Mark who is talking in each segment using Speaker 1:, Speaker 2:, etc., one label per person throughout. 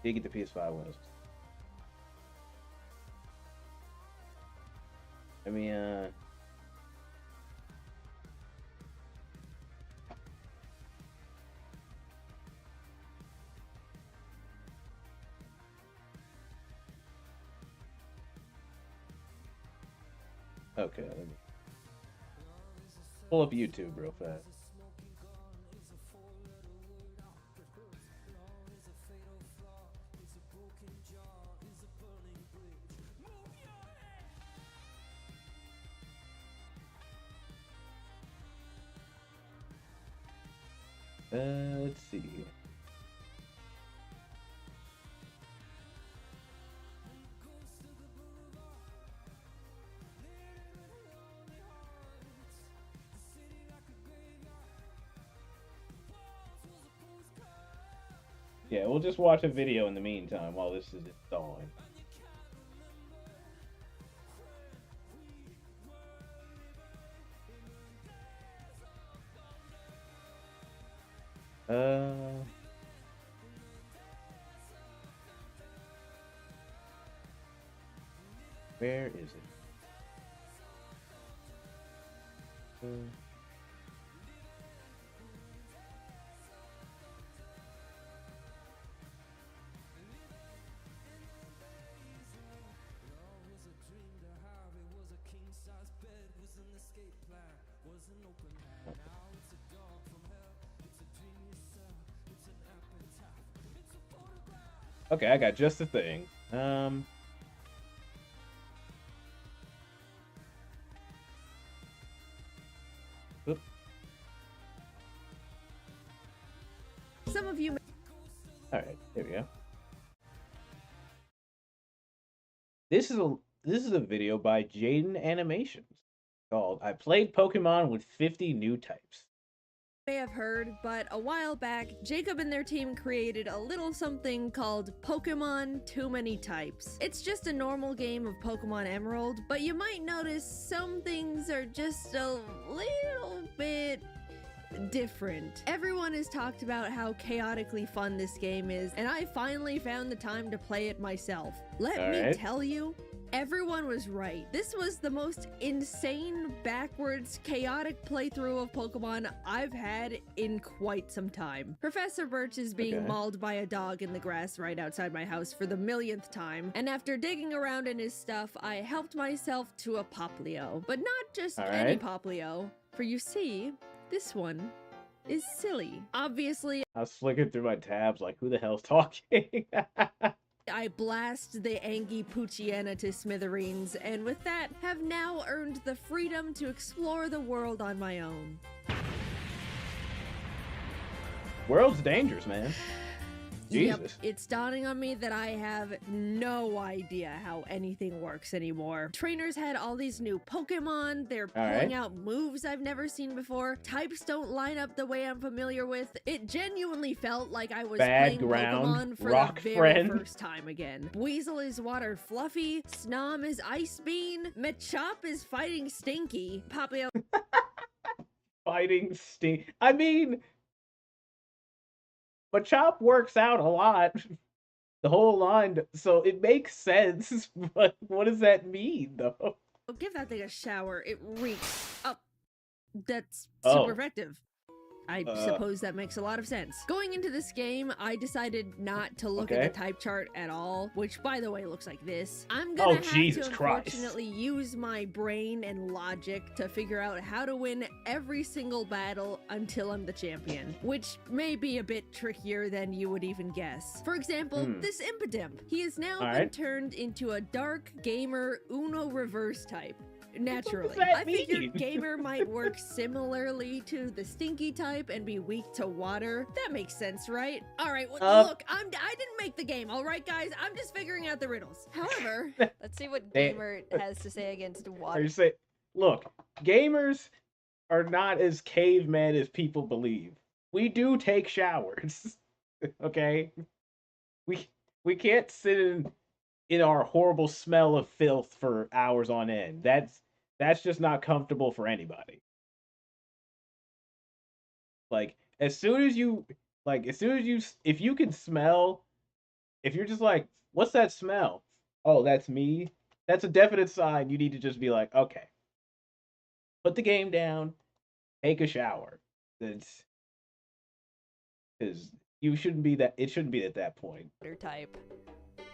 Speaker 1: Did get the PS5 when it was. I mean, okay, let me pull up YouTube real fast. Let's see here. Yeah, we'll just watch a video in the meantime while this is installing. Where is it? Okay, I got just the thing. Oop.
Speaker 2: Some of you.
Speaker 1: All right, there we go. This is a video by Jaden Animations called "I played Pokemon with 50 new types."
Speaker 2: May have heard, but a while back, Jacob and their team created a little something called Pokemon Too Many Types. It's just a normal game of Pokemon Emerald, but you might notice some things are just a little bit different. Everyone has talked about how chaotically fun this game is, and I finally found the time to play it myself. Let me tell you, everyone was right. This was the most insane, backwards, chaotic playthrough of Pokemon I've had in quite some time. Professor Birch is being mauled by a dog in the grass right outside my house for the millionth time, and after digging around in his stuff, I helped myself to a Poplio. But not just any Poplio, for you see, this one is silly. Obviously,
Speaker 1: I was flicking through my tabs like, who the hell's talking?
Speaker 2: I blast the Angie Poochyena to smithereens, and with that, have now earned the freedom to explore the world on my own.
Speaker 1: World's dangerous, man. Jesus.
Speaker 2: Yep, it's dawning on me that I have no idea how anything works anymore. Trainers had all these new Pokemon, they're pulling out moves I've never seen before, types don't line up the way I'm familiar with. It genuinely felt like I was playing Pokemon for the very first time again. Weasel is Water Fluffy, Snom is Ice Bean, Machop is fighting Stinky, Poplio
Speaker 1: fighting Stink. I mean, Machop works out a lot. The whole line, so it makes sense, but what does that mean, though?
Speaker 2: Give that thing a shower. It reeks. Oh, that's super effective. I suppose that makes a lot of sense. Going into this game, I decided not to look at the type chart at all, which, by the way, looks like this. I'm gonna have to, unfortunately, use my brain and logic to figure out how to win every single battle until I'm the champion, which may be a bit trickier than you would even guess. For example, this Impidimp. He has now been turned into a Dark Gamer Uno Reverse type. Naturally. I figured Gamer might work similarly to the Stinky type and be weak to water. That makes sense, right? Alright, well, look, I didn't make the game, alright guys? I'm just figuring out the riddles. However,
Speaker 3: let's see what Gamer has to say against water.
Speaker 1: You say, look, gamers are not as cavemen as people believe. We do take showers. Okay? We can't sit in our horrible smell of filth for hours on end. That's just not comfortable for anybody. Like, if you can smell If you're just like, what's that smell? Oh, that's me. That's a definite sign you need to just be like, okay, put the game down, take a shower. It's because you shouldn't be that. It shouldn't be at that point.
Speaker 3: Water type.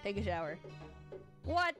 Speaker 3: Take a shower. What?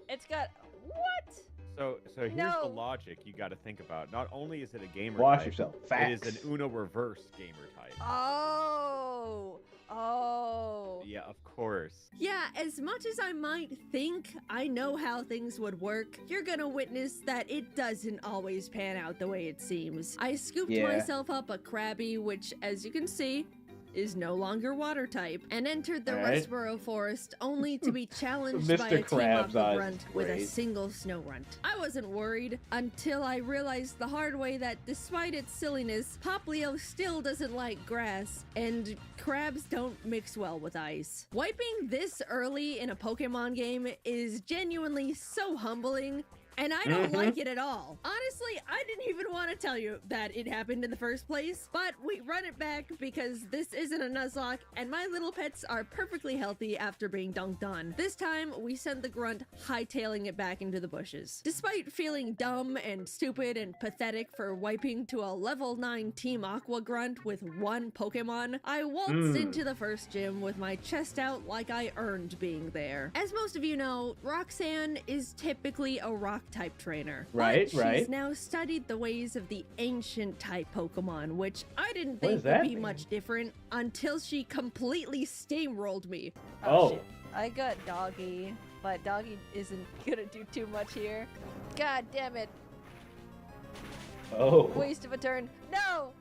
Speaker 3: It's got what?
Speaker 4: So here's the
Speaker 3: No.
Speaker 4: logic you got to think about. Not only is it a gamer
Speaker 1: Wash
Speaker 4: type,
Speaker 1: yourself.
Speaker 4: it
Speaker 1: Facts.
Speaker 4: is an Uno reverse gamer type.
Speaker 3: Oh. Oh.
Speaker 4: Yeah, of course.
Speaker 2: Yeah, as much as I might think I know how things would work, you're gonna witness that it doesn't always pan out the way it seems. I scooped
Speaker 1: Yeah.
Speaker 2: myself up a Krabby, which, as you can see, is no longer water type, and entered the
Speaker 1: Alright.
Speaker 2: Westboro Forest only to be challenged
Speaker 1: Mr.
Speaker 2: by a Team
Speaker 1: Krabs
Speaker 2: Aqua
Speaker 1: eyes
Speaker 2: grunt
Speaker 1: is
Speaker 2: with a
Speaker 1: great.
Speaker 2: single snow runt. I wasn't worried until I realized the hard way that despite its silliness, Poplio still doesn't like grass, and crabs don't mix well with ice. Wiping this early in a Pokemon game is genuinely so humbling, and I don't like it at all. Honestly, I didn't even want to tell you that it happened in the first place, but we run it back because this isn't a Nuzlocke, and my little pets are perfectly healthy after being dunked on. This time, we sent the grunt hightailing it back into the bushes. Despite feeling dumb and stupid and pathetic for wiping to a level 9 Team Aqua grunt with one Pokemon, I waltzed into the first gym with my chest out like I earned being there. As most of you know, Roxanne is typically a rock type trainer.
Speaker 1: Right,
Speaker 2: but
Speaker 1: right.
Speaker 2: She's now studied the ways of the ancient type Pokemon, which I didn't
Speaker 1: What
Speaker 2: think
Speaker 1: does
Speaker 2: would
Speaker 1: that
Speaker 2: be
Speaker 1: mean?
Speaker 2: much different until she completely steamrolled me.
Speaker 1: Oh.
Speaker 3: Shit. I got Doggy, but Doggy isn't gonna do too much here. God damn it.
Speaker 1: Oh.
Speaker 3: Waste of a turn. No!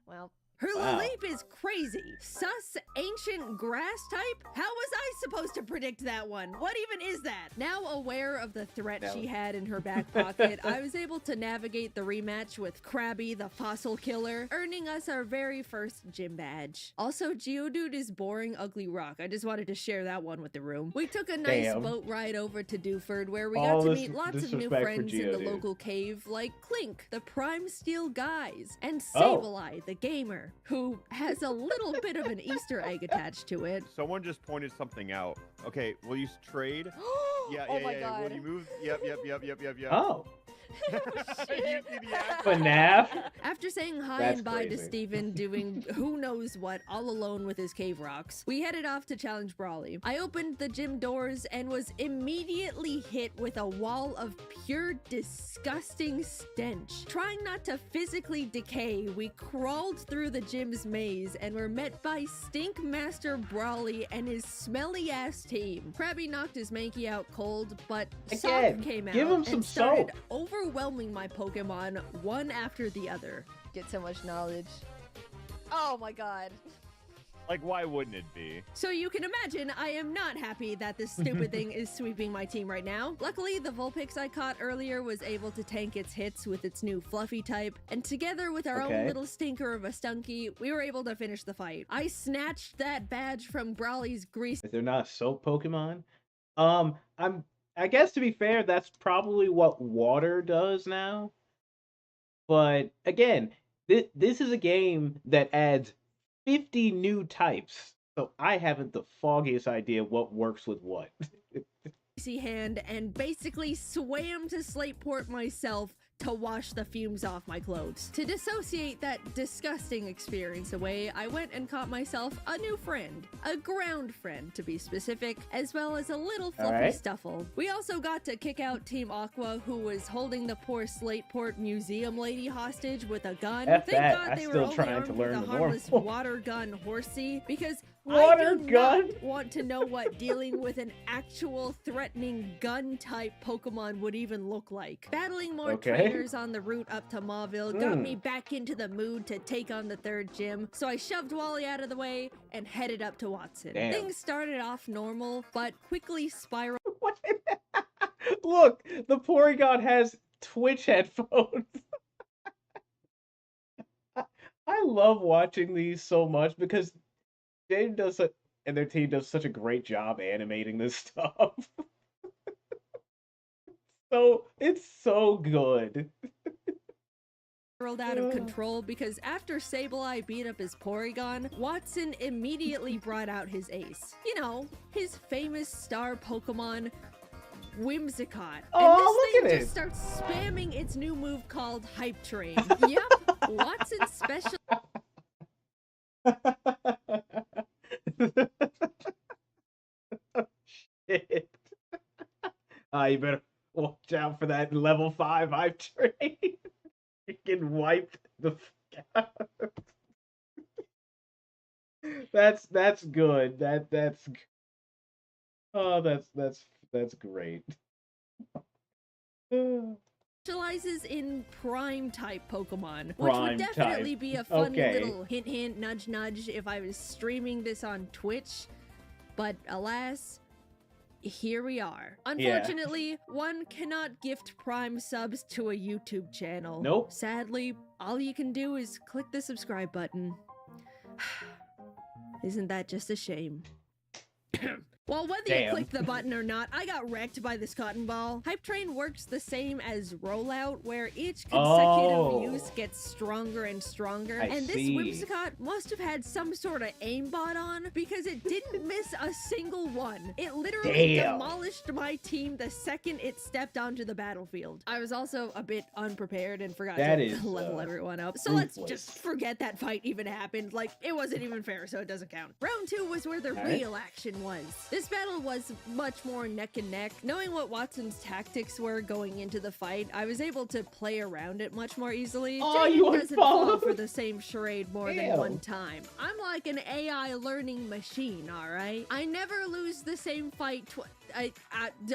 Speaker 3: Well,
Speaker 1: Wow.
Speaker 2: Leap is crazy. Sus ancient grass type? How was I supposed to predict that one? What even is that? Now aware of the threat
Speaker 1: No.
Speaker 2: she had in her back pocket, I was able to navigate the rematch with Krabby the fossil killer, earning us our very first gym badge. Also, Geodude is boring ugly rock. I just wanted to share that one with the room. We took a nice
Speaker 1: Damn.
Speaker 2: boat ride over to Dewford where we
Speaker 1: All
Speaker 2: got to
Speaker 1: this
Speaker 2: meet lots of new
Speaker 1: disrespect for
Speaker 2: friends in the
Speaker 1: Geodude.
Speaker 2: local cave like Clink, the Prime Steel guys, and
Speaker 1: Oh.
Speaker 2: Sableye, the gamer, who has a little bit of an Easter egg attached to it.
Speaker 4: Someone just pointed something out. Okay, will you trade? Yeah,
Speaker 3: oh
Speaker 4: yeah,
Speaker 3: my
Speaker 4: yeah.
Speaker 3: god.
Speaker 4: Will you move? Yep.
Speaker 1: Oh.
Speaker 4: You see the act?
Speaker 1: FNAF.
Speaker 2: After saying hi
Speaker 1: That's
Speaker 2: and bye to
Speaker 1: crazy.
Speaker 2: Steven doing who knows what all alone with his cave rocks, we headed off to challenge Brawly. I opened the gym doors and was immediately hit with a wall of pure disgusting stench. Trying not to physically decay, we crawled through the gym's maze and were met by Stink Master Brawly and his smelly ass team. Krabby knocked his Mankey out cold, but
Speaker 1: Again,
Speaker 2: Soft came out
Speaker 1: give him some
Speaker 2: and started
Speaker 1: soap.
Speaker 2: overwhelming my Pokemon one after the other.
Speaker 3: Get so much knowledge. Oh my god.
Speaker 4: Like, why wouldn't it be?
Speaker 2: So you can imagine I am not happy that this stupid thing is sweeping my team right now. Luckily, the Vulpix I caught earlier was able to tank its hits with its new Fluffy type, and together with our own
Speaker 1: Okay.
Speaker 2: little stinker of a Stunky, we were able to finish the fight. I snatched that badge from Brawly's grease.
Speaker 1: If they're not soap Pokemon, I guess to be fair, that's probably what water does now. But again, this is a game that adds 50 new types, so I haven't the foggiest idea what works with what.
Speaker 2: Hand and basically swam to Slateport myself to wash the fumes off my clothes. To dissociate that disgusting experience away, I went and caught myself a new friend. A ground friend, to be specific, as well as a little fluffy
Speaker 1: Alright.
Speaker 2: stuffle. We also got to kick out Team Aqua, who was holding the poor Slateport museum lady hostage with a gun.
Speaker 1: F
Speaker 2: Thank
Speaker 1: that,
Speaker 2: God
Speaker 1: I
Speaker 2: they were
Speaker 1: still
Speaker 2: only
Speaker 1: trying to
Speaker 2: armed with
Speaker 1: learn
Speaker 2: a
Speaker 1: the
Speaker 2: harmless
Speaker 1: normal.
Speaker 2: water gun horsey, because
Speaker 1: Water
Speaker 2: I do
Speaker 1: gun?
Speaker 2: not want to know what dealing with an actual threatening gun-type Pokemon would even look like. Battling more
Speaker 1: Okay.
Speaker 2: trainers on the route up to Mauville got me back into the mood to take on the third gym, so I shoved Wally out of the way and headed up to Watson.
Speaker 1: Damn.
Speaker 2: Things started off normal, but quickly spiraled.
Speaker 1: What? Look, the Porygon has Twitch headphones. I love watching these so much because Jaden and their team does such a great job animating this stuff. So it's so good.
Speaker 2: out of control because after Sableye beat up his Porygon, Watson immediately brought out his ace. You know, his famous star Pokemon, Whimsicott.
Speaker 1: Oh,
Speaker 2: and
Speaker 1: look
Speaker 2: this
Speaker 1: at
Speaker 2: thing just
Speaker 1: it.
Speaker 2: starts spamming its new move called Hype Train. Yep, Watson's special
Speaker 1: Shit. You better watch out for that level 5 hype train. You can wipe the fuck out. That's good. That's great.
Speaker 2: specializes in prime type Pokemon, which
Speaker 1: Prime
Speaker 2: would definitely
Speaker 1: type.
Speaker 2: be a funny
Speaker 1: Okay.
Speaker 2: little hint hint nudge nudge if I was streaming this on Twitch, but alas, here we are. Unfortunately, one cannot gift prime subs to a YouTube channel.
Speaker 1: Nope.
Speaker 2: Sadly, all you can do is click the subscribe button. Isn't that just a shame? Well, whether you
Speaker 1: Damn.
Speaker 2: click the button or not, I got wrecked by this cotton ball. Hype Train works the same as Rollout, where each consecutive use gets stronger and stronger.
Speaker 1: I
Speaker 2: and this
Speaker 1: see.
Speaker 2: Whimsicott must have had some sort of aimbot on, because it didn't miss a single one. It literally
Speaker 1: Damn.
Speaker 2: demolished my team the second it stepped onto the battlefield. I was also a bit unprepared and forgot
Speaker 1: That
Speaker 2: to
Speaker 1: is,
Speaker 2: level everyone up. So let's
Speaker 1: ruthless.
Speaker 2: just forget that fight even happened. Like, it wasn't even fair, so it doesn't count. Round 2 was where the
Speaker 1: Alright.
Speaker 2: real action was. This battle was much more neck and neck. Knowing what Watson's tactics were going into the fight, I was able to play around it much more easily.
Speaker 1: Oh,
Speaker 2: Jacob
Speaker 1: you
Speaker 2: doesn't fall
Speaker 1: unfollowed?
Speaker 2: for the same charade more than
Speaker 1: Damn.
Speaker 2: one time. I'm like an AI learning machine, alright? I never lose the same fight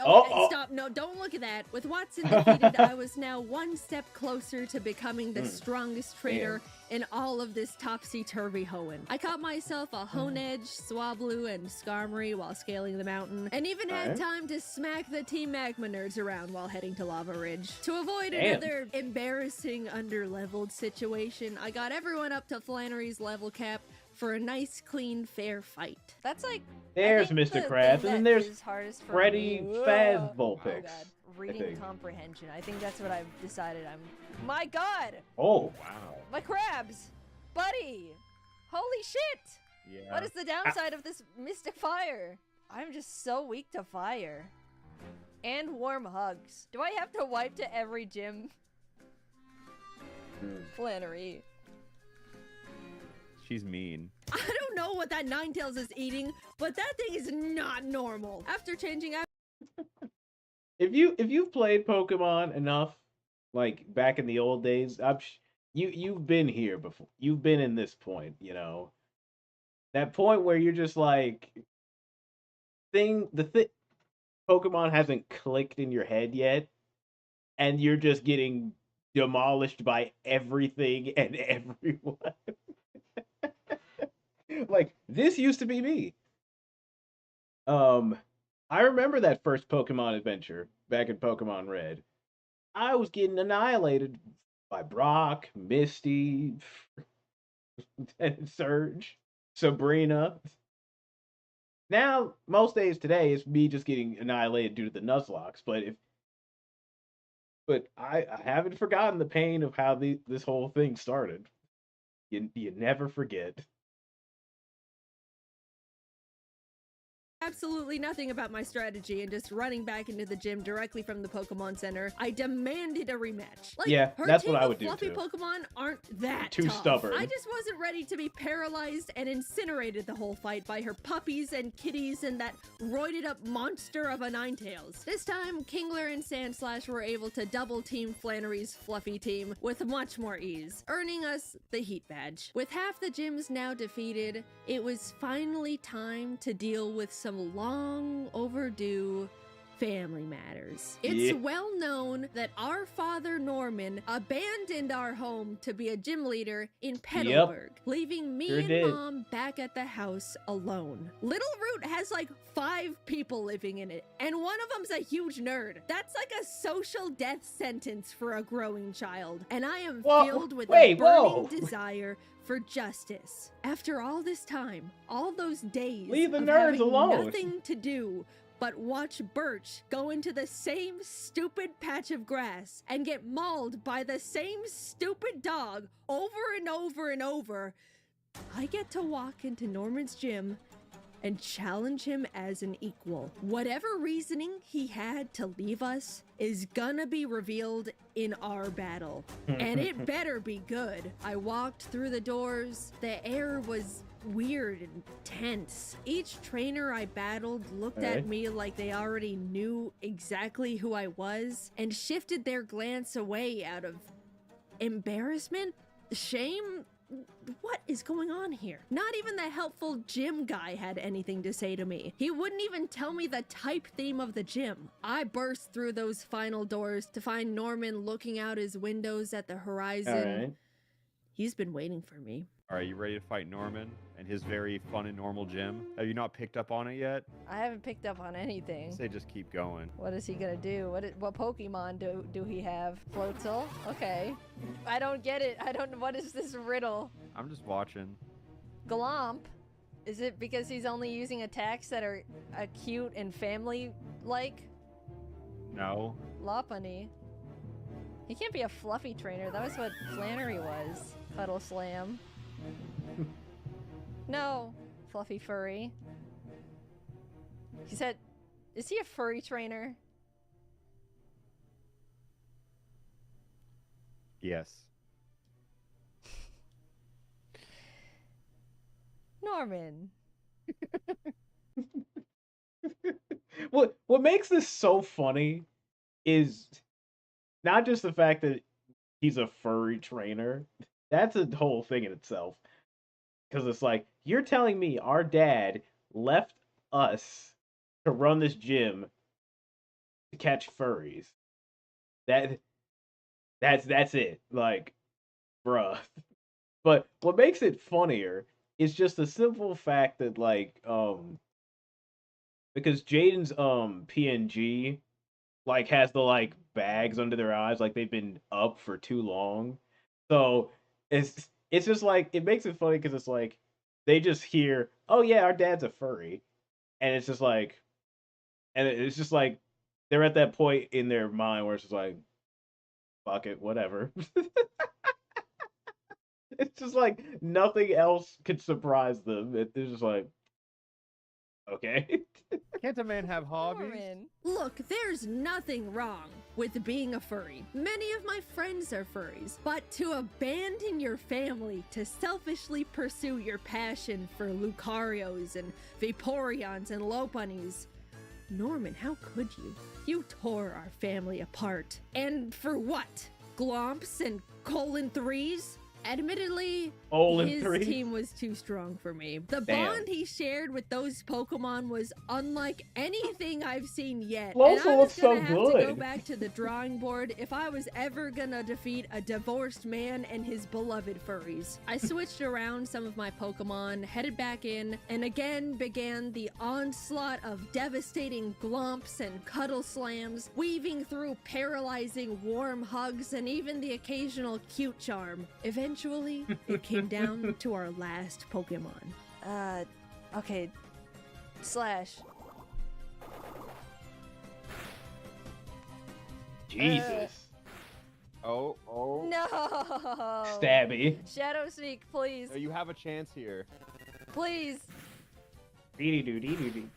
Speaker 1: Oh.
Speaker 2: stop, no, don't look at that. With Watson defeated, I was now one step closer to becoming the strongest trader in all of this topsy-turvy hoeing. I caught myself a Honedge, Swablu, and Skarmory while scaling the mountain, and even had
Speaker 1: Alright.
Speaker 2: time to smack the Team Magma nerds around while heading to Lava Ridge. To avoid
Speaker 1: Damn.
Speaker 2: another embarrassing under-leveled situation, I got everyone up to Flannery's level cap for a nice, clean, fair fight.
Speaker 3: That's like
Speaker 1: There's
Speaker 3: I think
Speaker 1: Mr.
Speaker 3: the
Speaker 1: Krabs,
Speaker 3: thing
Speaker 1: and then
Speaker 3: that
Speaker 1: there's
Speaker 3: is hardest for
Speaker 1: Freddy
Speaker 3: me-
Speaker 1: Fazbull
Speaker 3: Oh
Speaker 1: picks.
Speaker 3: god,
Speaker 1: I
Speaker 3: reading
Speaker 1: think.
Speaker 3: comprehension. I think that's what I've decided. My god,
Speaker 1: Oh, wow.
Speaker 3: my crabs, buddy, holy shit!
Speaker 4: Yeah.
Speaker 3: What is the downside of this mystic fire? I'm just so weak to fire. And warm hugs. Do I have to wipe to every gym? Flannery.
Speaker 4: She's mean.
Speaker 2: I don't know what that Ninetales is eating, but that thing is not normal. After changing out
Speaker 1: If you've played Pokemon enough, like back in the old days, you've been here before. You've been in this point, you know. That point where you're just like Pokemon hasn't clicked in your head yet, and you're just getting demolished by everything and everyone. Like, this used to be me. I remember that first Pokemon adventure back in Pokemon Red. I was getting annihilated by Brock, Misty, Lieutenant Surge, Sabrina. Now, most days today, it's me just getting annihilated due to the Nuzlocke. But I haven't forgotten the pain of how this whole thing started. You never forget.
Speaker 2: absolutely nothing about my strategy and just running back into the gym directly from the Pokemon Center, I demanded a rematch. Like,
Speaker 1: Yeah,
Speaker 2: her
Speaker 1: that's
Speaker 2: team
Speaker 1: what I
Speaker 2: of
Speaker 1: would do,
Speaker 2: fluffy
Speaker 1: too.
Speaker 2: Pokemon aren't that
Speaker 1: Too
Speaker 2: tough.
Speaker 1: stubborn.
Speaker 2: I just wasn't ready to be paralyzed and incinerated the whole fight by her puppies and kitties and that roided up monster of a Ninetales. This time, Kingler and Sandslash were able to double team Flannery's fluffy team with much more ease, earning us the Heat Badge. With half the gyms now defeated, it was finally time to deal with some long overdue family matters. It's
Speaker 1: Yeah.
Speaker 2: well known that our father Norman abandoned our home to be a gym leader in Petalburg, leaving me
Speaker 1: Sure
Speaker 2: and
Speaker 1: did.
Speaker 2: Mom back at the house alone. Little Root has like 5 people living in it, and one of them's a huge nerd. That's like a social death sentence for a growing child, and I am
Speaker 1: Whoa,
Speaker 2: filled with
Speaker 1: wait,
Speaker 2: a burning
Speaker 1: whoa.
Speaker 2: desire for justice. After all this time, all those days
Speaker 1: Leave the
Speaker 2: of
Speaker 1: nerds
Speaker 2: having
Speaker 1: alone.
Speaker 2: nothing to do but watch Birch go into the same stupid patch of grass and get mauled by the same stupid dog over and over and over, I get to walk into Norman's gym and challenge him as an equal. Whatever reasoning he had to leave us is gonna be revealed in our battle. And it better be good. I walked through the doors. The air was weird and tense. Each trainer I battled looked at me like they already knew exactly who I was and shifted their glance away out of embarrassment, shame. What is going on here? Not even the helpful gym guy had anything to say to me. He wouldn't even tell me the type theme of the gym. I burst through those final doors to find Norman looking out his windows at the horizon. He's been waiting for me.
Speaker 4: All right, you ready to fight Norman and his very fun and normal gym? Have you not picked up on it yet?
Speaker 3: I haven't picked up on anything.
Speaker 4: I say just keep going.
Speaker 3: What is he gonna do? What Pokemon do he have? Floatzel? Okay. I don't get it. What is this riddle?
Speaker 4: I'm just watching.
Speaker 3: Glomp? Is it because he's only using attacks that are cute and family-like?
Speaker 4: No.
Speaker 3: Lopunny. He can't be a fluffy trainer. That was what Flannery was. Cuddle Slam. No. Fluffy furry. He said, is he a furry trainer?
Speaker 4: Yes.
Speaker 3: Norman.
Speaker 1: What makes this so funny is not just the fact that he's a furry trainer. That's a whole thing in itself. Because it's like, you're telling me our dad left us to run this gym to catch furries. That's it. Like, bruh. But what makes it funnier is just the simple fact that, like, because Jaden's PNG like has the like bags under their eyes, like they've been up for too long. So it's just like, it makes it funny because it's like they just hear, oh yeah, our dad's a furry, and it's just like they're at that point in their mind where it's just like, fuck it, whatever. It's just like nothing else could surprise them. It's just like, okay.
Speaker 4: Can't a man have hobbies?
Speaker 3: Norman.
Speaker 2: Look, there's nothing wrong with being a furry. Many of my friends are furries, but to abandon your family to selfishly pursue your passion for Lucarios and Vaporeons and Lopunnies, Norman, how could you? You tore our family apart. And for what? Glomps and colon 3s? Admittedly, his team was too strong for me. The bond he shared with those Pokemon was unlike anything I've seen yet. And I was gonna have to go back to the drawing board if I was ever gonna defeat a divorced man and his beloved furries. I switched around some of my Pokemon, headed back in, and again began the onslaught of devastating glomps and cuddle slams, weaving through paralyzing warm hugs and even the occasional cute charm. Eventually, it came down to our last Pokemon.
Speaker 3: Okay. Slash.
Speaker 1: Jesus.
Speaker 4: Oh.
Speaker 3: No!
Speaker 1: Stabby.
Speaker 3: Shadow Sneak, please.
Speaker 4: You have a chance here.
Speaker 3: Please.
Speaker 1: Dee-dee-doo-dee-doo-dee.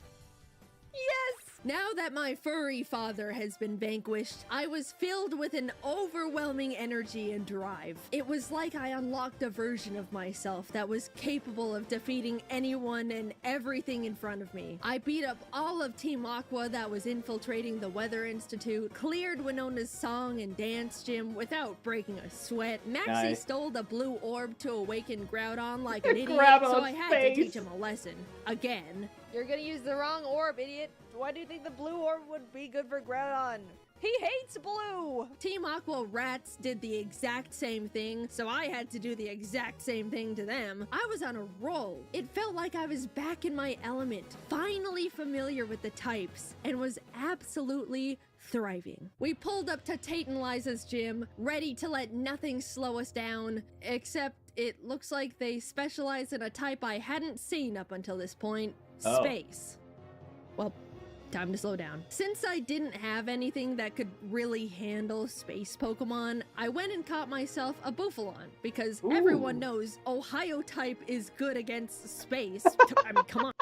Speaker 3: Yes!
Speaker 2: Now that my furry father has been vanquished, I was filled with an overwhelming energy and drive. It was like I unlocked a version of myself that was capable of defeating anyone and everything in front of me. I beat up all of Team Aqua that was infiltrating the Weather Institute, cleared Winona's song and dance gym without breaking a sweat. Maxie stole the blue orb to awaken Groudon like an idiot, so I had to teach him a lesson. Again.
Speaker 3: You're gonna use the wrong orb, idiot. Why do you think the blue orb would be good for Groudon? He hates blue!
Speaker 2: Team Aqua Rats did the exact same thing, so I had to do the exact same thing to them. I was on a roll. It felt like I was back in my element, finally familiar with the types, and was absolutely thriving. We pulled up to Tate and Liza's gym, ready to let nothing slow us down, except it looks like they specialize in a type I hadn't seen up until this point. Space. Well, time to slow down. Since I didn't have anything that could really handle space Pokemon, I went and caught myself a Bouffalon, because everyone knows Ohio type is good against space. I mean, come on.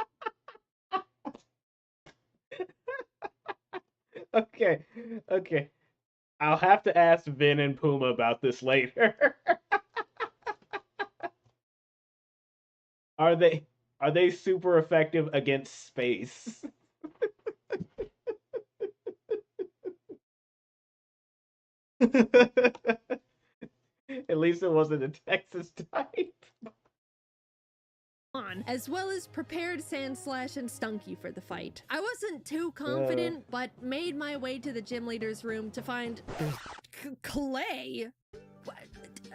Speaker 1: Okay. I'll have to ask Vin and Puma about this later. Are they super effective against space? At least it wasn't a Texas type.
Speaker 2: As well as prepared Sandslash and Stunky for the fight. I wasn't too confident, but made my way to the gym leader's room to find Clay.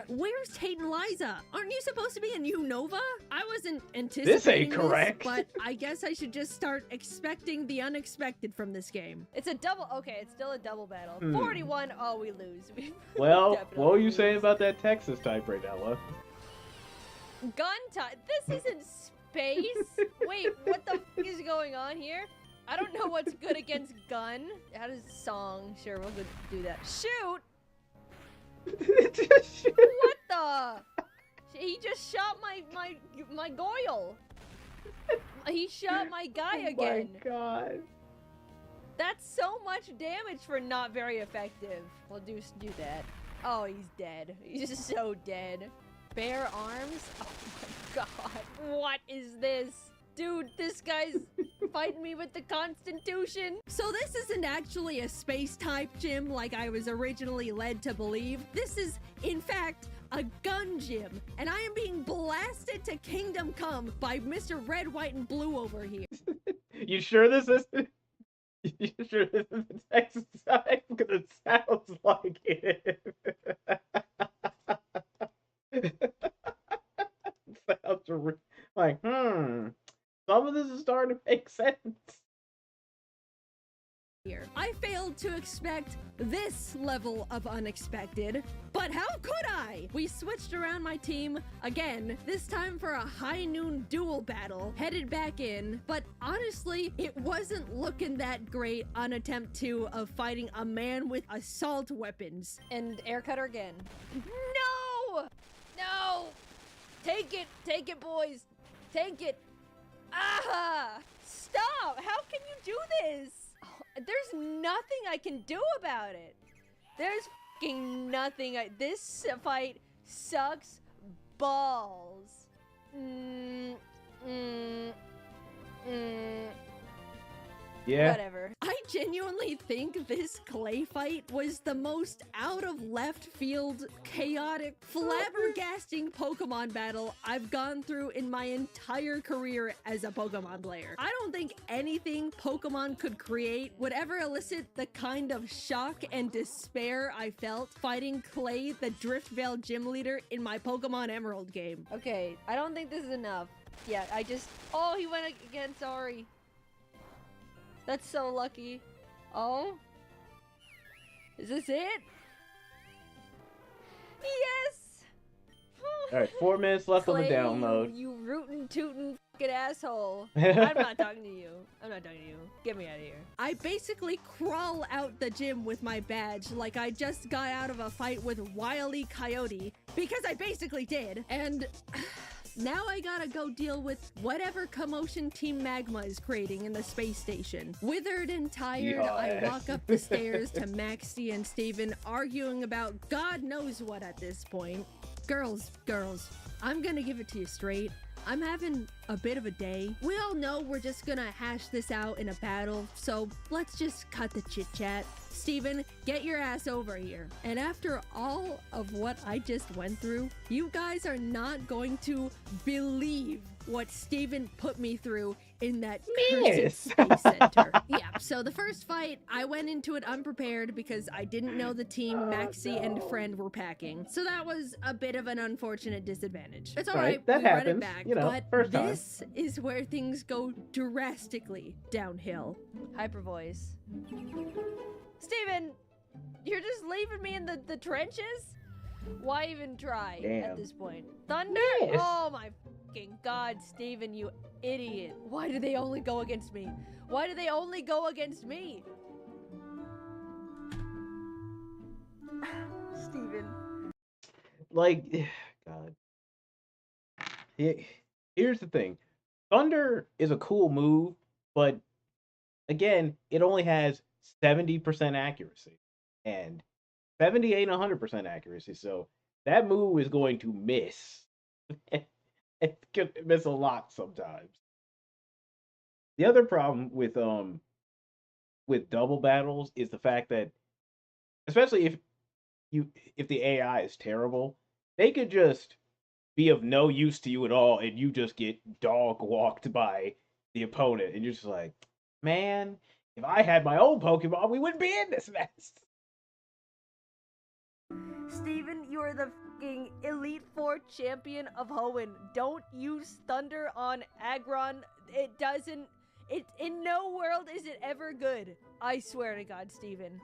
Speaker 2: Where's Tate and Liza? Aren't you supposed to be in Unova? I wasn't anticipating
Speaker 1: this ain't correct.
Speaker 2: but I guess I should just start expecting the unexpected from this game.
Speaker 3: It's a double. Okay, it's still a double battle. 41. Oh, we lose.
Speaker 1: Well, what were you
Speaker 3: lose.
Speaker 1: saying about that Texas type right now, love?
Speaker 3: Gun time. This isn't space. Wait, what the f is going on here? I don't know what's good against gun. How does song? Sure, we'll go do that. Shoot! What the? He just shot my Goyle. He shot my guy again.
Speaker 1: Oh my god.
Speaker 3: That's so much damage for not very effective. We'll do that. Oh, he's dead. He's just so dead. Bare arms? Oh my god. What is this? Dude, this guy's fighting me with the Constitution.
Speaker 2: So this isn't actually a space-type gym like I was originally led to believe. This is, in fact, a gun gym, and I am being blasted to Kingdom Come by Mr. Red, White, and Blue over here.
Speaker 1: You sure this isn't? You sure this isn't Texas type? Because it sounds like it. Sounds like, some of this is starting to make sense.
Speaker 2: I failed to expect this level of unexpected, but how could I? We switched around my team again, this time for a high noon duel battle, headed back in, but honestly, it wasn't looking that great on attempt 2 of fighting a man with assault weapons.
Speaker 3: And air cutter again. No! No! Take it, boys! Take it! Ah! Stop! How can you do this? There's nothing I can do about it. There's fucking nothing. This fight sucks balls.
Speaker 1: Yeah.
Speaker 3: Whatever.
Speaker 2: I genuinely think this Clay fight was the most out of left field, chaotic, flabbergasting Pokemon battle I've gone through in my entire career as a Pokemon player. I don't think anything Pokemon could create would ever elicit the kind of shock and despair I felt fighting Clay, the Driftvale gym leader, in my Pokemon Emerald game.
Speaker 3: Okay, I don't think this is enough. Yeah, oh, he went again, sorry. That's so lucky. Oh? Is this it? Yes!
Speaker 1: Alright, 4 minutes left
Speaker 3: Clay,
Speaker 1: on the download.
Speaker 3: You rootin' tootin' fucking asshole. I'm not talking to you. I'm not talking to you. Get me out of here.
Speaker 2: I basically crawl out the gym with my badge like I just got out of a fight with Wile E. Coyote, because I basically did, and now I gotta go deal with whatever commotion Team Magma is creating in the space station. Withered and tired, I walk up the stairs to Maxie and Steven arguing about God knows what at this point. Girls, I'm gonna give it to you straight. I'm having a bit of a day. We all know we're just gonna hash this out in a battle, so let's just cut the chit-chat. Steven, get your ass over here. And after all of what I just went through, you guys are not going to believe what Steven put me through in that cursed space center. Yeah, so the first fight, I went into it unprepared because I didn't know the team Maxie and friend were packing. So that was a bit of an unfortunate disadvantage. It's alright,
Speaker 1: that
Speaker 2: we run
Speaker 1: happens,
Speaker 2: it back,
Speaker 1: you know,
Speaker 2: but
Speaker 1: first time.
Speaker 2: this is where things go drastically downhill.
Speaker 3: Hyper voice. Steven, you're just leaving me in the trenches? Why even try at this point? Thunder?
Speaker 1: Yes.
Speaker 3: Oh my fucking god, Steven, you idiot. Why do they only go against me? Why do they only go against me? Steven.
Speaker 1: Like, God. Here's the thing. Thunder is a cool move, but again, it only has 70% accuracy. And 70 ain't 100% accuracy, so that move is going to miss. It could miss a lot sometimes. The other problem with double battles is the fact that, especially if the AI is terrible, they could just be of no use to you at all, and you just get dog walked by the opponent, and you're just like, man, if I had my own Pokemon, we wouldn't be in this mess.
Speaker 3: Steven, you are the fucking Elite Four champion of Hoenn. Don't use Thunder on Aggron. It doesn't. In no world is it ever good. I swear to God, Steven.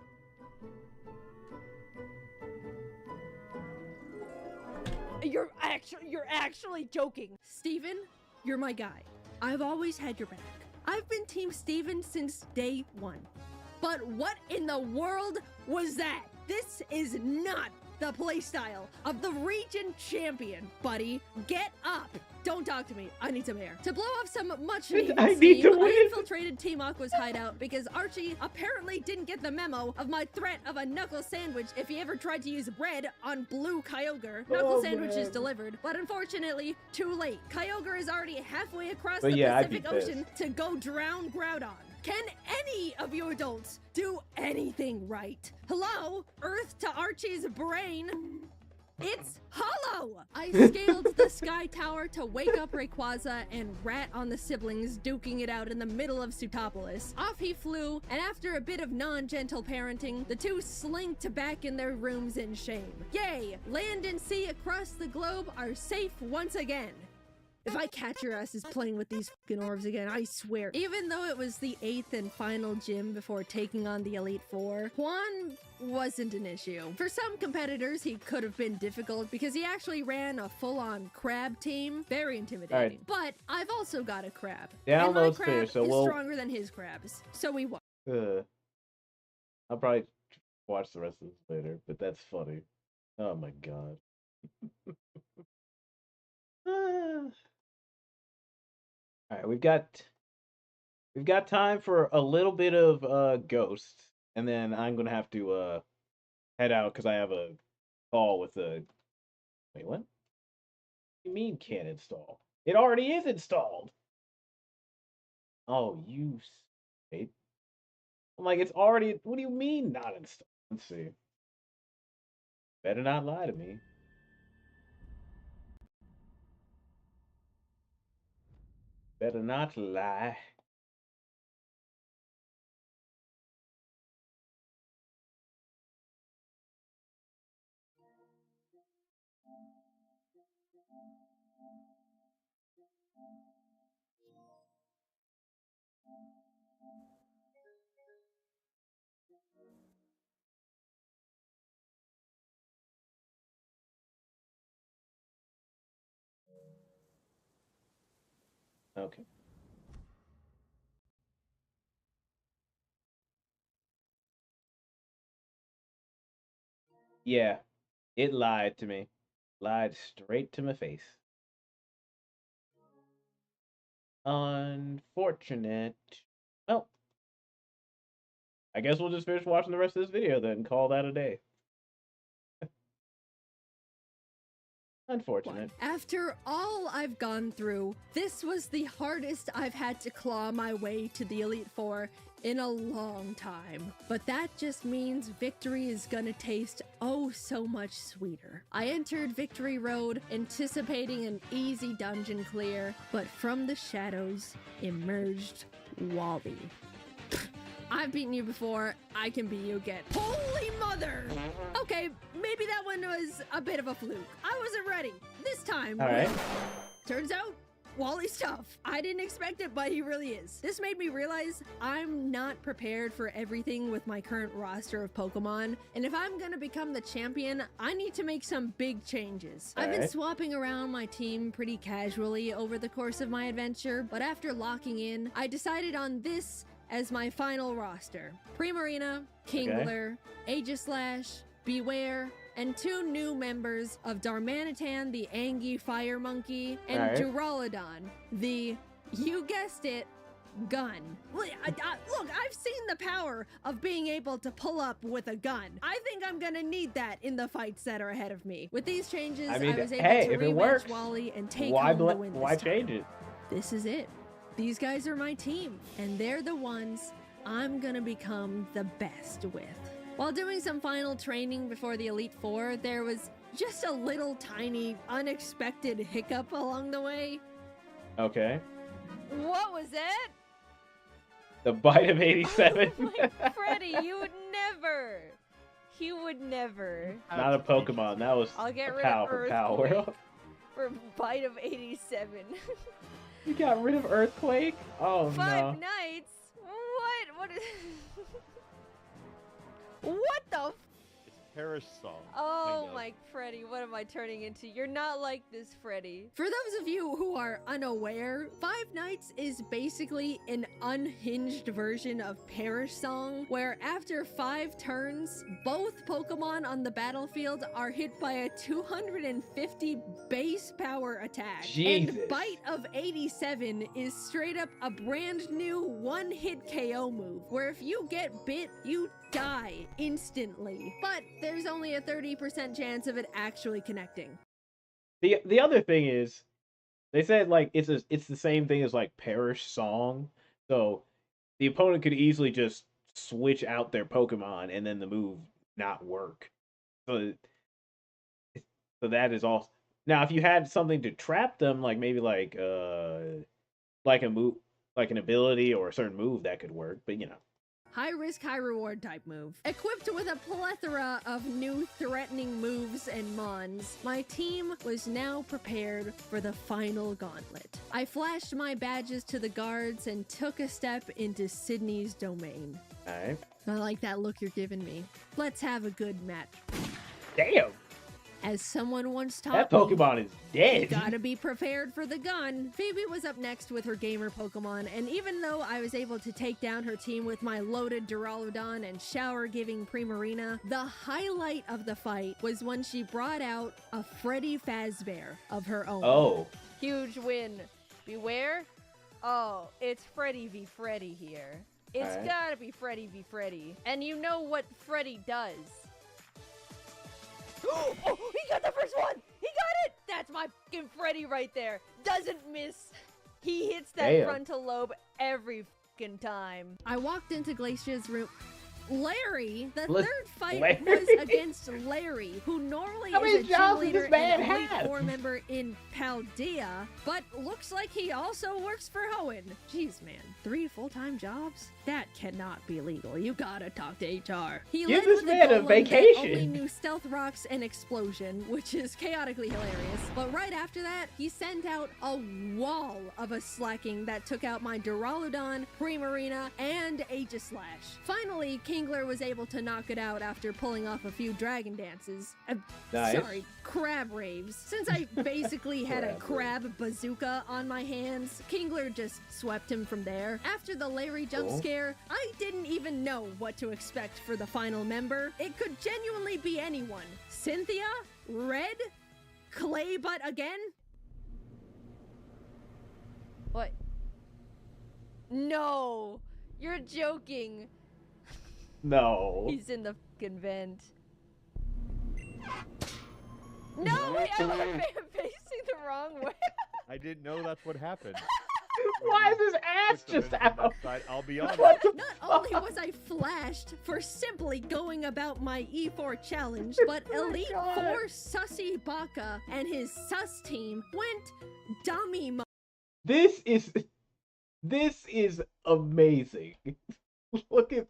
Speaker 3: You're actually joking.
Speaker 2: Steven, you're my guy. I've always had your back. I've been Team Steven since day one. But what in the world was that? This is not the playstyle of the region champion, buddy. Get up. Don't talk to me. I need some air. To blow off some much needed steam, I infiltrated Team Aqua's hideout because Archie apparently didn't get the memo of my threat of a knuckle sandwich if he ever tried to use bread on blue Kyogre. Knuckle sandwich is delivered, but unfortunately, too late. Kyogre is already halfway across the Pacific Ocean to go drown Groudon. Can any of you adults do anything right? Hello? Earth to Archie's brain. It's hollow! I scaled the Sky Tower to wake up Rayquaza and rat on the siblings duking it out in the middle of Sutopolis. Off he flew, and after a bit of non-gentle parenting, the two slinked back in their rooms in shame. Yay! Land and sea across the globe are safe once again. If I catch your asses playing with these fucking orbs again, I swear. Even though it was the 8th and final gym before taking on the Elite Four, Juan wasn't an issue. For some competitors, he could have been difficult because he actually ran a full-on crab team. Very intimidating. But I've also got a crab. And my crab is stronger than his crabs. So we won.
Speaker 1: I'll probably watch the rest of this later, but that's funny. Oh my god. All right, we've got time for a little bit of Ghost, and then I'm gonna have to head out because I have a call with a. Wait, what? What do you mean can't install? It already is installed. Oh, you state. I'm like, it's already. What do you mean not installed? Let's see. Better not lie to me. Better not lie. Okay. Yeah, it lied to me. Lied straight to my face. Unfortunate. Well, I guess we'll just finish watching the rest of this video then and call that a day. Unfortunate.
Speaker 2: After all I've gone through, this was the hardest I've had to claw my way to the Elite Four in a long time. But that just means victory is gonna taste oh so much sweeter. I entered Victory Road anticipating an easy dungeon clear, but from the shadows emerged Wally. I've beaten you before, I can beat you again. Holy mother! Okay, maybe that one was a bit of a fluke. I wasn't ready. This time,
Speaker 1: all right.
Speaker 2: Turns out, Wally's tough. I didn't expect it, but he really is. This made me realize I'm not prepared for everything with my current roster of Pokemon, and if I'm gonna become the champion, I need to make some big changes. I've been swapping around my team pretty casually over the course of my adventure, but after locking in, I decided on this as my final roster. Primarina, Kingler, Aegislash, Beware, and 2 new members of Darmanitan, the Angie Fire Monkey, and Duraludon, the, you guessed it, gun. Look, I've seen the power of being able to pull up with a gun. I think I'm gonna need that in the fights that are ahead of me. With these changes, I was able to rematch Wally and take home the win this time.
Speaker 1: Why change it?
Speaker 2: This is it. These guys are my team, and they're the ones I'm gonna become the best with. While doing some final training before the Elite Four, there was just a little tiny, unexpected hiccup along the way.
Speaker 1: Okay.
Speaker 3: What was that?
Speaker 1: The bite of 87.
Speaker 3: Freddy, you would never. He would never.
Speaker 1: Not a Pokemon. That was
Speaker 3: I'll get
Speaker 1: a
Speaker 3: rid
Speaker 1: Power
Speaker 3: of
Speaker 1: for
Speaker 3: Earthquake
Speaker 1: Power.
Speaker 3: for bite of 87.
Speaker 1: You got rid of Earthquake? Oh,
Speaker 3: 5
Speaker 1: no.
Speaker 3: nights? What is... What the f-
Speaker 4: It's Parish Song.
Speaker 3: Oh my Freddy, what am I turning into? You're not like this, Freddy.
Speaker 2: For those of you who are unaware, 5 Nights is basically an unhinged version of Parish Song, where after 5 turns, both Pokemon on the battlefield are hit by a 250 base power attack.
Speaker 1: Jesus.
Speaker 2: And Bite of 87 is straight up a brand new one-hit KO move, where if you get bit, you die instantly. But there's only a 30% chance of it actually connecting.
Speaker 1: The other thing is, they said like it's the same thing as like Parish Song, so the opponent could easily just switch out their Pokemon and then the move not work. So that is all. Now, if you had something to trap them, like maybe like a move, like an ability or a certain move, that could work. But you know.
Speaker 2: High risk, high reward type move. Equipped with a plethora of new threatening moves and mons, my team was now prepared for the final gauntlet. I flashed my badges to the guards and took a step into Sydney's domain.
Speaker 1: Alright.
Speaker 2: I like that look you're giving me. Let's have a good match.
Speaker 1: Damn!
Speaker 2: As someone once taught
Speaker 1: That Pokemon is
Speaker 2: you
Speaker 1: dead.
Speaker 2: gotta be prepared for the gun. Phoebe was up next with her gamer Pokemon, and even though I was able to take down her team with my loaded Duraludon and shower-giving Primarina, the highlight of the fight was when she brought out a Freddy Fazbear of her own.
Speaker 1: Oh.
Speaker 3: Huge win. Beware? Oh, it's Freddy v Freddy here. It's
Speaker 1: Alright.
Speaker 3: gotta be Freddy v Freddy. And you know what Freddy does. Oh, he got the first one! He got it! That's my fucking Freddy right there. Doesn't miss. He hits that
Speaker 1: Damn.
Speaker 3: frontal lobe every fucking time.
Speaker 2: I walked into Glacia's room. Larry, the
Speaker 1: Larry?
Speaker 2: third fight was against Larry, who normally
Speaker 1: How
Speaker 2: is
Speaker 1: many
Speaker 2: a gym
Speaker 1: jobs does
Speaker 2: leader
Speaker 1: this man
Speaker 2: and Elite
Speaker 1: have?
Speaker 2: Four member in Paldea, but looks like he also works for Hoenn. Jeez, man, 3 full-time jobs? That cannot be legal. You gotta talk to HR. He
Speaker 1: Give
Speaker 2: led
Speaker 1: this
Speaker 2: with
Speaker 1: man a
Speaker 2: golem that
Speaker 1: vacation.
Speaker 2: only knew Stealth Rocks and Explosion, which is chaotically hilarious. But right after that, he sent out a wall of a slacking that took out my Duraludon, Primarina, and Aegislash. Finally, Kingler was able to knock it out after pulling off a few dragon dances.
Speaker 1: Nice.
Speaker 2: Sorry, crab raves. Since I basically had a crab bazooka on my hands, Kingler just swept him from there. After the Larry jump scare, I didn't even know what to expect for the final member. It could genuinely be anyone. Cynthia? Red? Clay butt again?
Speaker 3: What? No! You're joking.
Speaker 1: No.
Speaker 3: He's in the fucking vent. No, wait, I'm facing the wrong way.
Speaker 4: I didn't know that's what happened.
Speaker 1: Why is his ass
Speaker 4: Put them
Speaker 1: just
Speaker 4: in from that
Speaker 1: out?
Speaker 4: side, I'll be honest.
Speaker 1: What the
Speaker 2: Not
Speaker 1: fuck?
Speaker 2: only was I flashed for simply going about my E4 challenge, but Elite
Speaker 1: God.
Speaker 2: Four Sussy Baka and his sus team went dummy mode.
Speaker 1: This is amazing. Look at,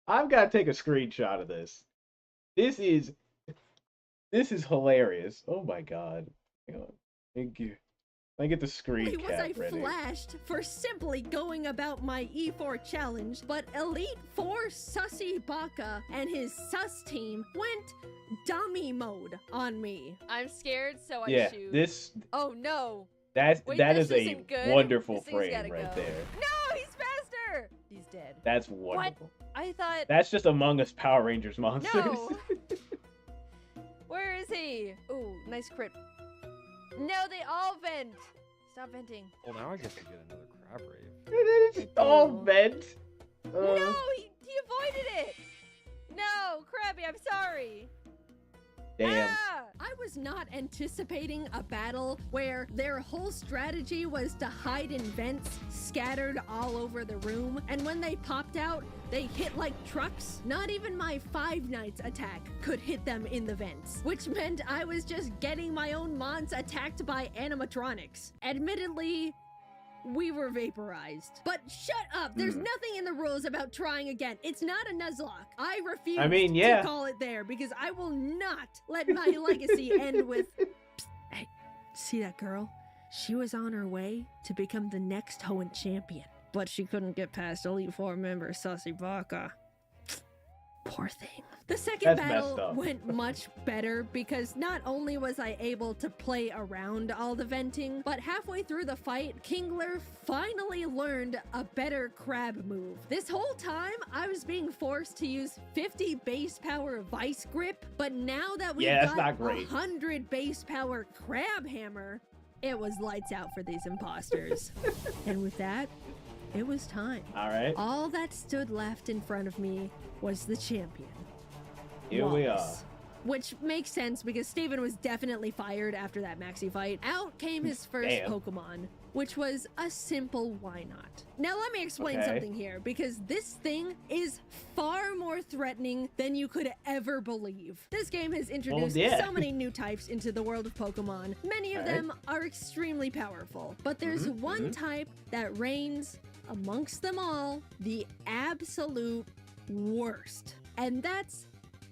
Speaker 1: I've got to take a screenshot of this. This is hilarious. Oh my god. Hang on. Thank you. Let me get the screen
Speaker 2: was I
Speaker 1: cap ready.
Speaker 2: flashed for simply going about my E4 challenge, but Elite 4 Sussy Baka and his sus team went dummy mode on me.
Speaker 3: I'm scared, so I
Speaker 1: Yeah,
Speaker 3: shoot.
Speaker 1: this
Speaker 3: Oh no.
Speaker 1: that
Speaker 3: Wait,
Speaker 1: that
Speaker 3: this
Speaker 1: is a
Speaker 3: isn't good.
Speaker 1: wonderful
Speaker 3: This thing's
Speaker 1: frame
Speaker 3: gotta
Speaker 1: right
Speaker 3: go.
Speaker 1: there.
Speaker 3: No, he's faster. He's dead.
Speaker 1: That's wonderful.
Speaker 3: I thought.
Speaker 1: That's just Among Us Power Rangers monsters.
Speaker 3: No. Where is he? Ooh, nice crit. No, they all vent. Stop venting.
Speaker 4: Well, now I guess I get another crab rave.
Speaker 1: It's all vent.
Speaker 3: No, he avoided it. No, Krabby, I'm sorry.
Speaker 1: Damn.
Speaker 3: Ah!
Speaker 2: I was not anticipating a battle where their whole strategy was to hide in vents scattered all over the room, and when they popped out, they hit like trucks. Not even my Five Nights attack could hit them in the vents, which meant I was just getting my own mons attacked by animatronics. Admittedly, we were vaporized. But shut up! There's nothing in the rules about trying again. It's not a Nuzlocke. I refuse to call it there because I will not let my legacy end with... Psst, hey, see that girl? She was on her way to become the next Hoenn champion, but she couldn't get past Elite 4 member Sussy Baka. Poor thing. The second battle went much better because not only was I able to play around all the venting, but halfway through the fight, Kingler finally learned a better crab move. This whole time, I was being forced to use 50 base power vice grip, but now that we've got 100 base power crab hammer, it was lights out for these imposters. And with that, it was time.
Speaker 1: All right.
Speaker 2: All that stood left in front of me was the champion.
Speaker 1: Here we are.
Speaker 2: Wallace. Which makes sense because Steven was definitely fired after that maxi fight. Out came his first Pokemon, which was a simple why not. Now let me explain something here, because this thing is far more threatening than you could ever believe. This game has introduced so many new types into the world of Pokemon. Many of them are extremely powerful, but there's one type that reigns amongst them all the absolute worst, and that's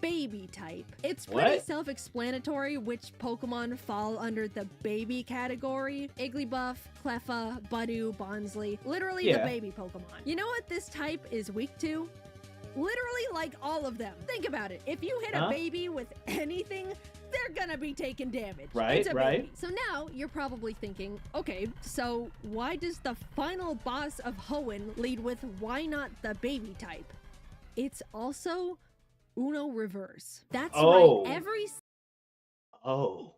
Speaker 2: baby type. It's pretty self-explanatory which Pokemon fall under the baby category. Igglybuff, Cleffa, Budew, Bonsley, literally the baby Pokemon. You know what this type is weak to? Literally like all of them. Think about it. If you hit a baby with anything, they're gonna be taking damage. It's a baby. So now you're probably thinking, okay, so why does the final boss of Hoenn lead with why not the baby type? It's also Uno Reverse. That's right.
Speaker 1: So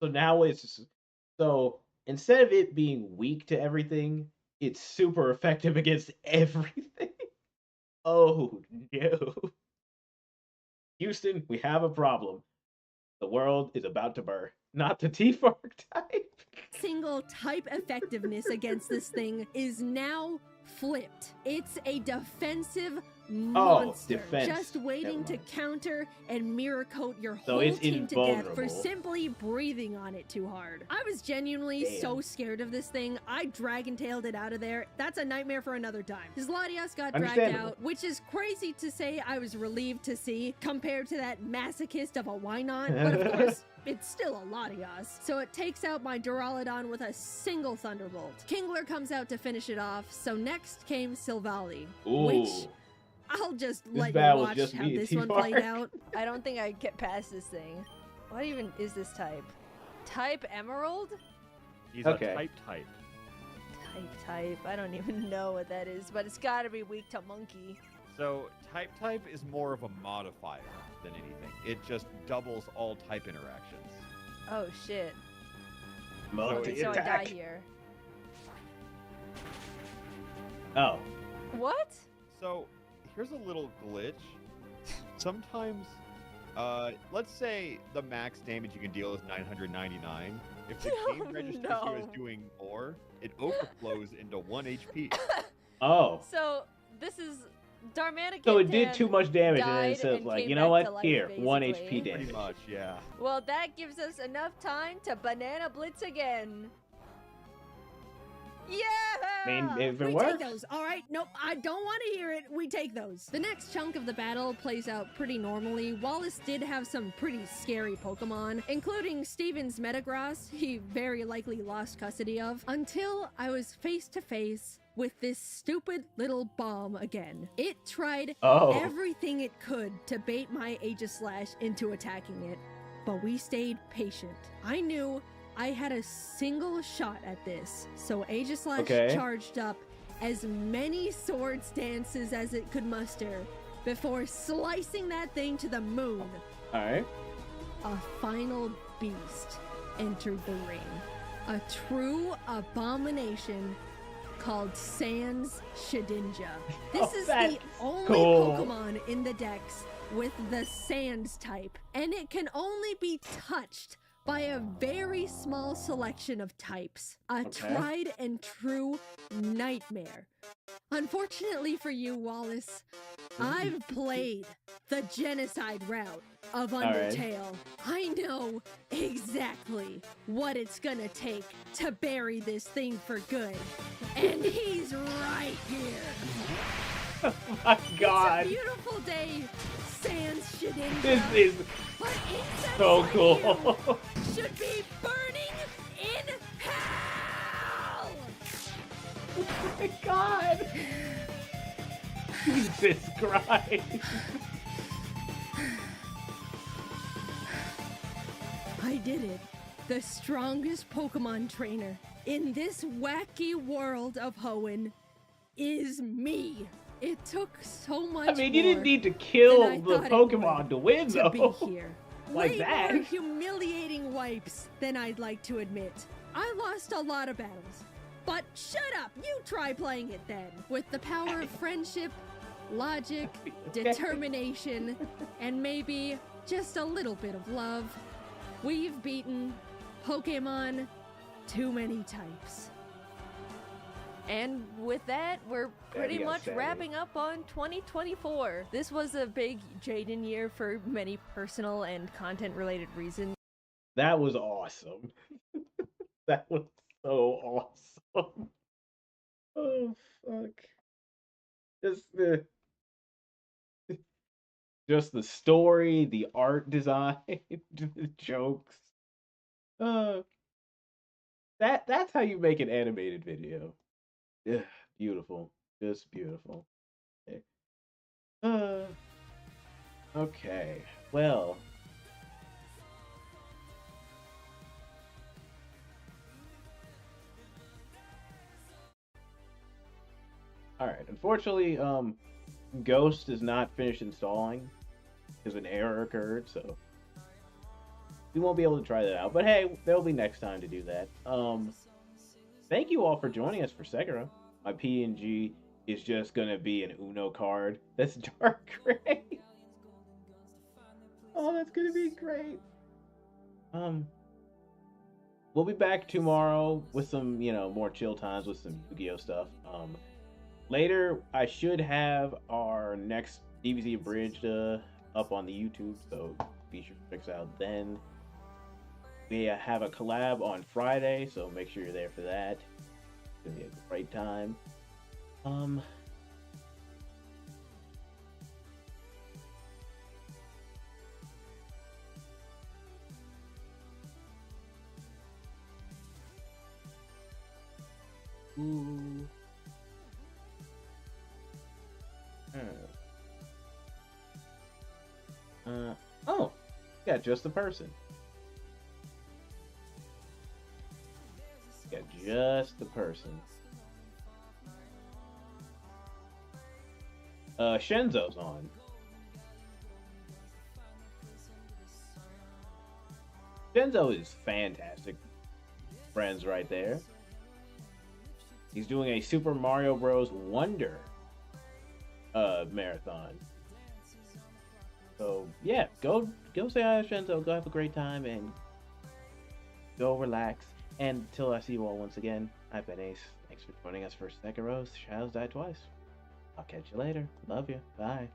Speaker 1: now so instead of it being weak to everything, it's super effective against everything. Oh no. Houston, we have a problem. The world is about to burn. Not the T-Fork type.
Speaker 2: Single type effectiveness against this thing is now flipped. It's a defensive monster, just waiting to counter and mirror coat your whole team to death for simply breathing on it too hard. I was genuinely so scared of this thing, I dragon-tailed it out of there. That's a nightmare for another time. His Latias got dragged out, which is crazy to say I was relieved to see compared to that masochist of a why not, but of course, it's still a Latias, so it takes out my Duraludon with a single Thunderbolt. Kingler comes out to finish it off, so next came Silvally, which I'll just let you watch how this one played out.
Speaker 3: I don't think I get past this thing. What even is this type? Type Emerald?
Speaker 4: He's a type.
Speaker 3: Type. I don't even know what that is, but it's gotta be weak to Monkey.
Speaker 4: So type is more of a modifier than anything. It just doubles all type interactions.
Speaker 3: Oh shit.
Speaker 1: So
Speaker 3: I die here.
Speaker 1: Oh.
Speaker 3: What?
Speaker 4: So here's a little glitch. Sometimes, let's say the max damage you can deal is 999. If the game registers you as doing more, it overflows into 1 HP.
Speaker 3: So this is Darmanic.
Speaker 1: So it did too much damage, and then it says, like, you know what? Here, 1 HP damage.
Speaker 4: Pretty much, yeah.
Speaker 3: Well, that gives us enough time to Banana Blitz again. Yeah!
Speaker 1: I mean, if it
Speaker 2: We
Speaker 1: works.
Speaker 2: take those, all right? Nope, I don't want to hear it. We take those. The next chunk of the battle plays out pretty normally. Wallace did have some pretty scary Pokemon, including Steven's Metagross, he very likely lost custody of, until I was face to face with this stupid little bomb again. It tried everything it could to bait my Aegislash into attacking it, but we stayed patient. I knew I had a single shot at this, so Aegislash charged up as many sword stances as it could muster before slicing that thing to the moon.
Speaker 1: Alright.
Speaker 2: A final beast entered the ring. A true abomination called Sans Shedinja. This is the only Pokemon in the dex with the Sans type, and it can only be touched by a very small selection of types. A tried and true nightmare. Unfortunately for you, Wallace, I've played the genocide route of Undertale. I know exactly what it's gonna take to bury this thing for good. And he's right here.
Speaker 1: Oh my god.
Speaker 2: It's a beautiful day, Sans Shedinja.
Speaker 1: This is so cool.
Speaker 2: Should be burning in hell!
Speaker 1: Oh my god. Jesus Christ.
Speaker 2: I did it. The strongest Pokemon trainer in this wacky world of Hoenn is me. It took so much.
Speaker 1: I mean, you didn't need to kill the Pokemon to win, though.
Speaker 2: To be here.
Speaker 1: Like
Speaker 2: Way
Speaker 1: that.
Speaker 2: more humiliating wipes than I'd like to admit. I lost a lot of battles. But shut up! You try playing it then. With the power of friendship, logic, determination, and maybe just a little bit of love, we've beaten Pokemon too many types.
Speaker 3: And with that, we're pretty much wrapping up on 2024. This was a big Jaden year for many personal and content-related reasons.
Speaker 1: That was awesome. That was so awesome. Oh, fuck. Just the story, the art design, the jokes. That's how you make an animated video. Yeah, beautiful. Just beautiful. Okay. Okay. Well. Alright, unfortunately, Ghost is not finished installing because an error occurred, so we won't be able to try that out. But hey, there'll be next time to do that. Thank you all for joining us for Sekiro. My PNG is just gonna be an Uno card that's dark gray. Oh, that's gonna be great. We'll be back tomorrow with some, more chill times with some Yu-Gi-Oh stuff. Later, I should have our next DBZ Abridged up on the YouTube, so be sure to check us out then. We have a collab on Friday, so make sure you're there for that. It's gonna be a great time. Ooh. Oh, yeah, just the person. Yeah, just the person. Shenzo's on. Shenzo is fantastic. Friends right there. He's doing a Super Mario Bros. Wonder marathon. So yeah, go say hi to Shenzo, go have a great time, and go relax. And until I see you all once again, I've been Ace. Thanks for joining us for Sekiro's Shadows Die Twice. I'll catch you later. Love you. Bye.